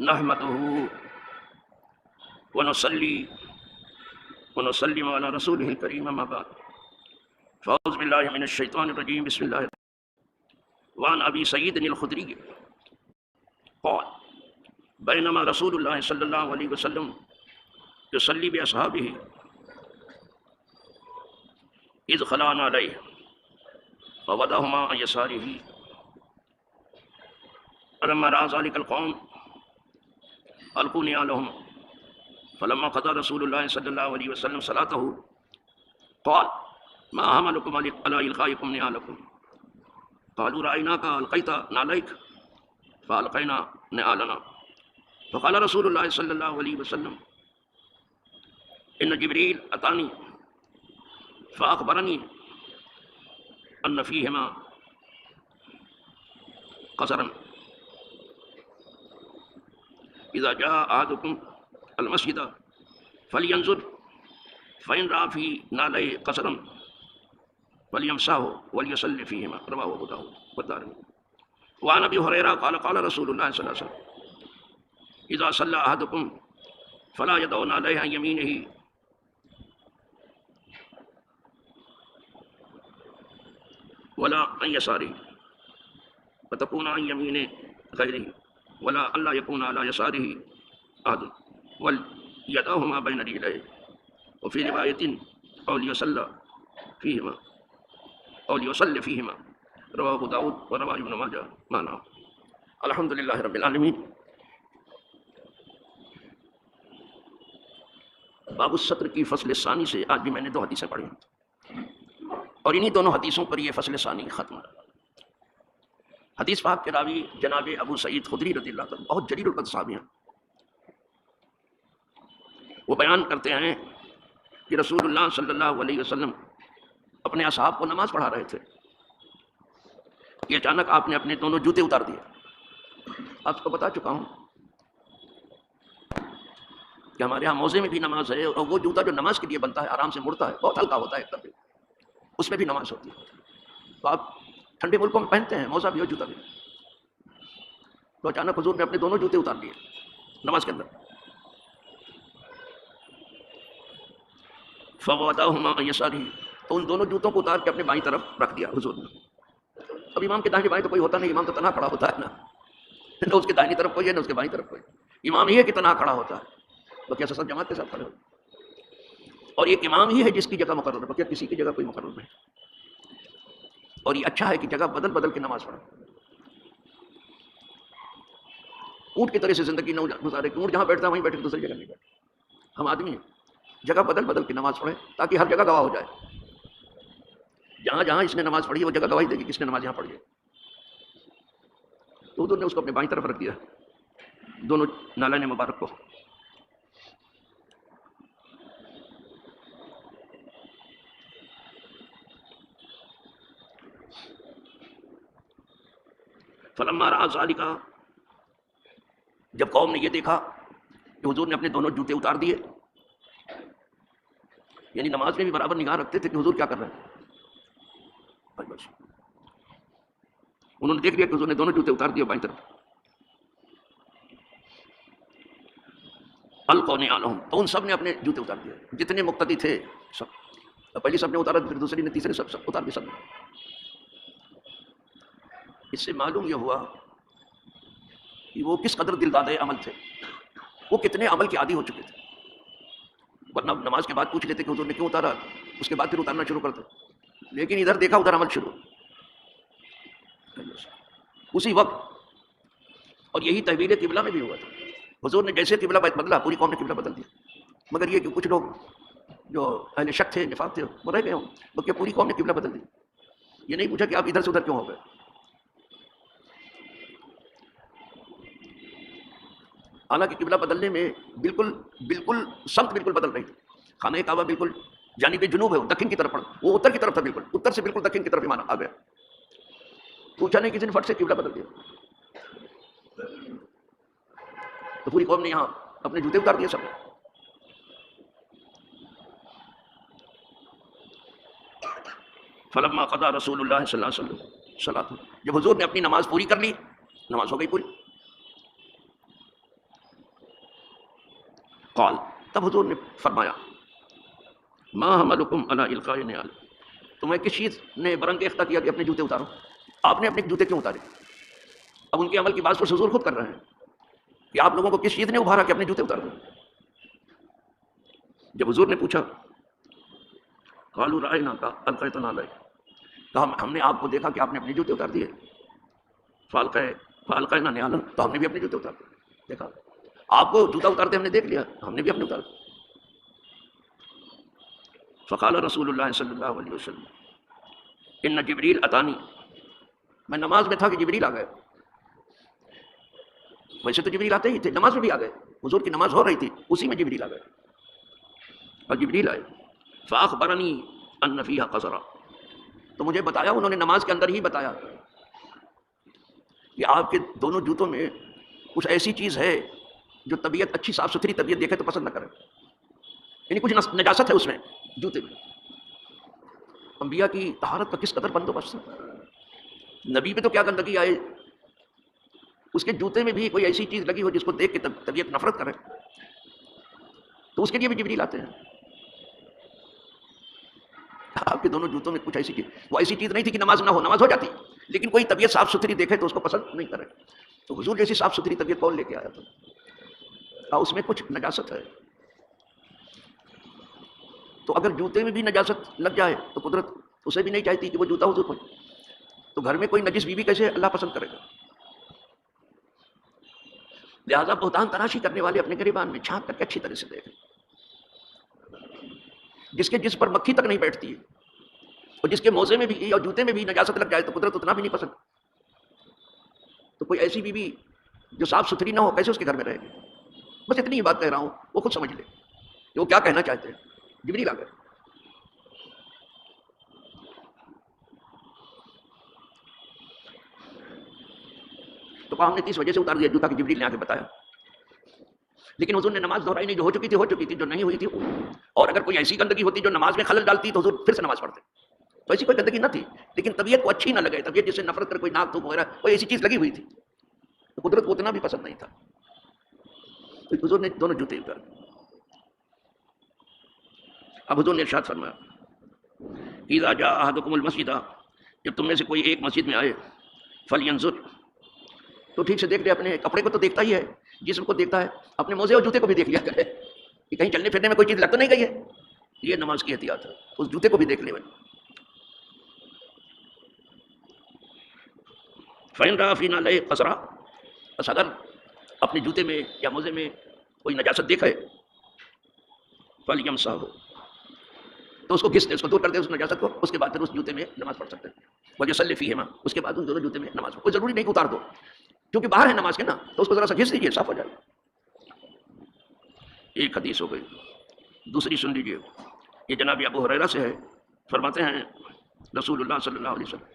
نحمده ونصلي ونسلم على رسوله الكريم اما بعد فاعوذ بالله من الشيطان الرجيم بسم الله وعن ابي سعيد الخدري قال بينما رسول الله صلى الله عليه وسلم يصلي باصحابه اذ خلعنا عليه فوضعهما عن يساره فلما راى ذلك القوم القوا نعالهم فلما قضى رسول الله صلى الله عليه وسلم صلاته قال ما حملكم على إلقائكم نعالكم قالوا رأيناك ألقيت نعليك فألقينا نعالنا فقال رسول الله صلى الله عليه وسلم إن جبريل أتاني فأخبرني أن فيهما قصرا إذا جاء أحدكم المسجد فلينظر فإن رأى في نعليه قصرا فليمسحه وليصلي فيهما رواه أبو داود والدارمي وعن أبي هريرة قال قال رسول الله صلى الله عليه وسلم إذا صلى أحدكم فلا يدعون عليه عن يمينه ولا عن يساره فتكون عن يمين غيره ولا ألا يكون على يساره أحد وليداهما بين رجليه وفي رواية أو ليصلي فيهما رواه أبو داود ورواه ابن ماجه معناه. الحمد للہ رب العالمین. باب السطر کی فصل ثانی سے آج بھی میں نے 2 حدیثیں پڑھی اور انہی دونوں حدیثوں پر یہ فصل ثانی ختم ہے. حدیث پاک کے راوی جناب ابو سعید خدری رضی اللہ عنہ بہت جلیل القدر صحابی ہیں. وہ بیان کرتے ہیں کہ رسول اللہ صلی اللہ علیہ وسلم اپنے اصحاب کو نماز پڑھا رہے تھے کہ اچانک آپ نے اپنے دونوں جوتے اتار دیے. آپ کو بتا چکا ہوں کہ ہمارے ہاں موزے میں بھی نماز ہے اور وہ جوتا جو نماز کے لیے بنتا ہے آرام سے مڑتا ہے بہت ہلکا ہوتا ہے ایک طرح اس میں بھی نماز ہوتی ہے. تو آپ ٹھنڈے ملکوں میں پہنتے ہیں موزہ بھی اور جوتا بھی. تو اچانک حضور نے اپنے دونوں جوتے اتار دیے نماز کے اندر. فوضعهما عن يساره تو ان دونوں جوتوں کو اتار کے اپنے بائیں طرف رکھ دیا حضور نے. اب امام کے دائیں بائیں تو کوئی ہوتا نہیں, امام تو تنہا کھڑا ہوتا ہے نا اس کے دائنی طرف کوئی ہے نہ اس کے بائیں طرف کوئی. امام یہ ہے کہ تنہا کھڑا ہوتا ہے تو کیا سب جماعت کے ساتھ کھڑے ہوتے. اور ایک امام ہی ہے جس کی جگہ مقرر ہے, کیا کسی کی جگہ کوئی مقرر نہیں. اور یہ اچھا ہے کہ جگہ بدل بدل کے نماز پڑھے. اونٹ کی طرح سے زندگی نہ گزارے کہ اونٹ جہاں بیٹھتا ہے وہیں بیٹھے دوسری جگہ نہیں بیٹھے. ہم آدمی ہیں, جگہ بدل بدل کے نماز پڑھیں تاکہ ہر جگہ گواہ ہو جائے. جہاں جہاں اس نے نماز پڑھی وہ جگہ گواہی دے گی کس نے نماز یہاں پڑھی ہے. تو حضور نے اس کو اپنے بائیں طرف رکھ دیا دونوں نالین مبارک کو. فلما رأى ذلك جب قوم نے یہ دیکھا کہ حضور نے اپنے دونوں جوتے اتار دیے, یعنی نماز میں بھی برابر نگاہ رکھتے تھے کہ حضور کیا کر رہے ہیں. بس انہوں نے دیکھ لیا کہ حضور نے دونوں جوتے اتار دیے بائیں طرف. القوا نعالهم تو ان سب نے اپنے جوتے اتار دیے جتنے مقتدی تھے سب. پہلی سب نے اتارا پھر دوسری نے تیسرے سب اتار دیے سب نے. اس سے معلوم یہ ہوا کہ وہ کس قدر دلداد عمل تھے, وہ کتنے عمل کے عادی ہو چکے تھے. ورنہ نماز کے بعد پوچھ لیتے کہ حضور نے کیوں اتارا, اس کے بعد پھر اتارنا شروع کرتے. لیکن ادھر دیکھا ادھر عمل شروع اسی وقت. اور یہی تحویل قبلہ میں بھی ہوا تھا. حضور نے جیسے قبلہ بدلا پوری قوم نے قبلہ بدل دیا. مگر یہ کہ کچھ لوگ جو اہل شک تھے نفاق تھے وہ رہ گئے ہوں, بلکہ پوری قوم نے قبلہ بدل دیا. یہ نہیں پوچھا کہ آپ ادھر سے ادھر کیوں ہو گئے. حالانکہ قبلہ بدلنے میں بالکل سمت بالکل بدل رہی تھی. خانہ کعبہ بالکل جانب جنوب ہے, دکن کی طرف پڑا, وہ اتر کی طرف تھا, بالکل اتر سے بالکل دکن کی طرف ایمان آ گیا. پوچھا نہیں کسی نے فٹ سے قبلہ بدل دیا. تو پوری قوم نے یہاں اپنے جوتے اتار دیے سب نے. فلما قضى رسول اللہ صلی اللہ علیہ وسلم صلاۃ, جب حضور نے اپنی نماز پوری کر لی, نماز ہو گئی پوری, قال، تب حضور نے فرمایا ما حملکم علی القاء النعال، تمہیں کس چیز نے برانگیختہ کیا کہ اپنے جوتے اتارو؟ آپ نے اپنے جوتے کیوں اتارے؟ اب ان کے عمل کی بات پر حضور خود کر رہے ہیں کہ آپ لوگوں کو کس چیز نے ابھارا کہ اپنے جوتے اتار دو؟ جب حضور نے پوچھا قالوا رأیناک القیتنا علیک، کہا ہم نے آپ کو دیکھا کہ آپ نے اپنے جوتے اتار دیے، فالقینا نعالا، تو ہم نے بھی اپنے جوتے اتار دیے، دیکھا آپ کو جوتا اتارتے ہم نے دیکھ لیا، ہم نے بھی اپنے اتار دیے۔ فقال رسول اللہ صلی اللہ علیہ وسلم ان جبریل اتانی، میں نماز میں تھا کہ جبریل آ گئے، ویسے تو جبریل آتے ہی تھے، نماز میں بھی آ گئے، حضور کی نماز ہو رہی تھی اسی میں جبریل آ گئے، اور جبریل آئے فاخبرنی ان فیہا قذرا، تو مجھے بتایا، انہوں نے نماز کے اندر ہی بتایا کہ آپ کے دونوں جوتوں میں کچھ ایسی چیز ہے جو طبیعت اچھی صاف ستھری طبیعت دیکھے تو پسند نہ کرے، یعنی کچھ نجاست ہے اس میں جوتے میں۔ انبیاء کی طہارت کا کس قدر بندوبست ہے، نبی پہ تو کیا گندگی آئے، اس کے جوتے میں بھی کوئی ایسی چیز لگی ہو جس کو دیکھ کے طبیعت نفرت کرے، تو اس کے لیے بھی جبریل آتے ہیں۔ آپ کے دونوں جوتوں میں کچھ ایسی چیز، وہ ایسی چیز نہیں تھی کہ نماز نہ ہو، نماز ہو جاتی، لیکن کوئی طبیعت صاف ستھری دیکھے تو اس کو پسند نہیں کرے، تو حضور جیسی صاف ستھری طبیعت کون لے کے آیا تھا، اس میں کچھ نجاست ہے، تو اگر جوتے میں بھی نجاست لگ جائے تو قدرت اسے بھی نہیں چاہتی کہ وہ جوتا حضور کو، تو گھر میں کوئی نجس بیوی کیسے اللہ پسند کرے گا؟ لہذا بہتان تراشی کرنے والے اپنے گریبان میں چھانک کر کے اچھی طرح سے دیکھیں، جس کے جس پر مکھی تک نہیں بیٹھتی ہے، اور جس کے موزے میں بھی اور جوتے میں بھی نجاست لگ جائے تو قدرت اتنا بھی نہیں پسند، تو کوئی ایسی بیوی جو صاف ستھری نہ ہو کیسے اس کے گھر میں رہے گی؟ بس اتنی ہی بات کہہ رہا ہوں، وہ خود سمجھ لے کہ وہ کیا کہنا چاہتے ہیں۔ جبریل آ گئے، تو کہا ہم نے 30 وجہ سے اتار دیا جوتا کہ جبریل نے آ کے بتایا، لیکن حضور نے نماز دہرائی نہیں، جو ہو چکی تھی، جو نہیں ہوئی تھی، اور اگر کوئی ایسی گندگی ہوتی جو نماز میں خلل ڈالتی تو حضور پھر سے نماز پڑھتے، تو ایسی کوئی گندگی نہ تھی، لیکن طبیعت کو اچھی نہ لگے، طبیعت جس سے نفرت کر، کوئی ناک تھوک وغیرہ کوئی ایسی چیز لگی ہوئی تھی، تو قدرت کو اتنا بھی پسند نہیں تھا، تو حضور نے دونوں جوتے اتار۔ اب حضور نے ارشاد فرمایا اذا جاء احدکم المسجد، جب تم میں سے کوئی ایک مسجد میں آئے، فلینظر، تو ٹھیک سے دیکھ لے، اپنے کپڑے کو تو دیکھتا ہی ہے، جسم کو دیکھتا ہے، اپنے موزے اور جوتے کو بھی دیکھ لیا کرے کہ کہیں چلنے پھرنے میں کوئی چیز لگ تو نہیں گئی ہے، یہ نماز کی احتیاط ہے، اس جوتے کو بھی دیکھ لے۔ فإن رأى في نعليه قذرا، بس اگر اپنے جوتے میں یا موزے میں کوئی نجاست دیکھے، فلیمسحہ، تو اس کو گھس دے، اس کو دور کر دے اس نجاست کو، اس کے بعد پھر اس جوتے میں نماز پڑھ سکتے ہیں۔ ولیصلی فیہما، اس کے بعد ان دونوں جوتے میں نماز پڑھ، کوئی ضروری نہیں کہ اتار دو، کیونکہ باہر ہے نماز کے نا، تو اس کو ذرا سا گھس دیجیے، صاف ہو جائے۔ ایک حدیث ہو گئی، دوسری سن لیجیے، یہ جناب ابو ہریرہ سے ہے، فرماتے ہیں رسول اللہ صلی اللہ علیہ وسلم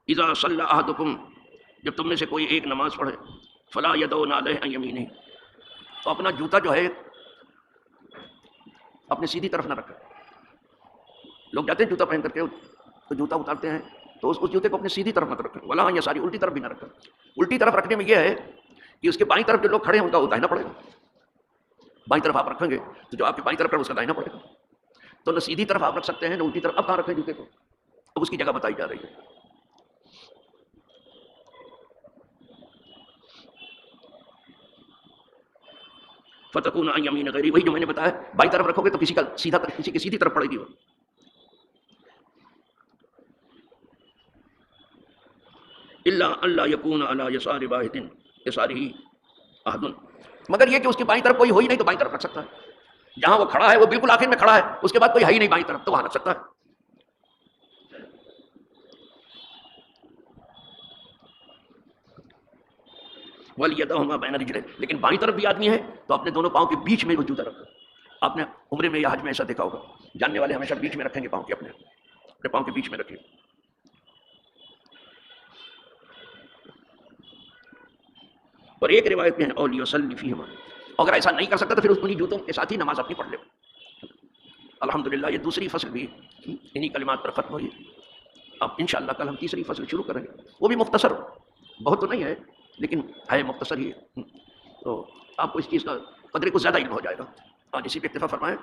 اذا صلی احدکم، جب تم میں سے کوئی ایک نماز پڑھے، فلا یدع نعلہ عن یمینہ، تو اپنا جوتا جو ہے اپنے سیدھی طرف نہ رکھے، لوگ جاتے ہیں جوتا پہن کر کے تو جوتا اتارتے ہیں تو اس جوتے کو اپنے سیدھی طرف نہ رکھیں، ولا یساری، الٹی طرف بھی نہ رکھیں۔ الٹی طرف رکھنے میں یہ ہے کہ اس کے بائیں طرف جو لوگ کھڑے ہیں ان کا داہنا پڑے گا، بائیں طرف آپ رکھیں گے تو جو آپ کے بائیں طرف ہے اس کا داہنا پڑے گا، تو نہ سیدھی طرف آپ رکھ سکتے ہیں نہ الٹی طرف۔ اب کہاں رکھیں جوتے کو؟ اب اس کی جگہ بتائی جا رہی ہے۔ فتکون عن یمین غیری، وہی جو میں نے بتایا، بائیں طرف رکھو گے تو کسی کی سیدھی طرف پڑے گی وہ۔ الا اللہ یکون علی یسار واحد یسارہ احد، مگر یہ کہ اس کی بائیں طرف کوئی ہو ہی نہیں تو بائیں طرف رکھ سکتا ہے، جہاں وہ کھڑا ہے وہ بالکل آخر میں کھڑا ہے، اس کے بعد کوئی ہے ہی نہیں بائیں طرف، تو وہاں رکھ سکتا ہے۔ وَلْيَدَعْهُمَا بَيْنَ رِجْلَيْهِ، لیکن بائیں طرف بھی آدمی ہے تو اپنے دونوں پاؤں کے بیچ میں وہ جوتا رکھو۔ آپ نے عمرے میں یا حج میں ایسا دیکھا ہوگا، جاننے والے ہمیشہ بیچ میں رکھیں گے پاؤں کے، اپنے پاؤں کے بیچ میں رکھیں۔ اور ایک روایت میں ہے اور لیصلی فیہما، اگر ایسا نہیں کر سکتا تو پھر انہی جوتوں کے ساتھ ہی نماز اپنی پڑھ لے۔ الحمدللہ یہ دوسری فصل بھی انہی کلمات پر ختم ہوئی۔ اب انشاءاللہ کل ہم تیسری فصل شروع کریں گے، وہ بھی مختصر، بہت تو نہیں ہے لیکن ہے مختصر ہی، تو آپ کو اس چیز کا قدر کو زیادہ علم ہو جائے گا۔ اور اسی پہ اکتفا فرمائیں.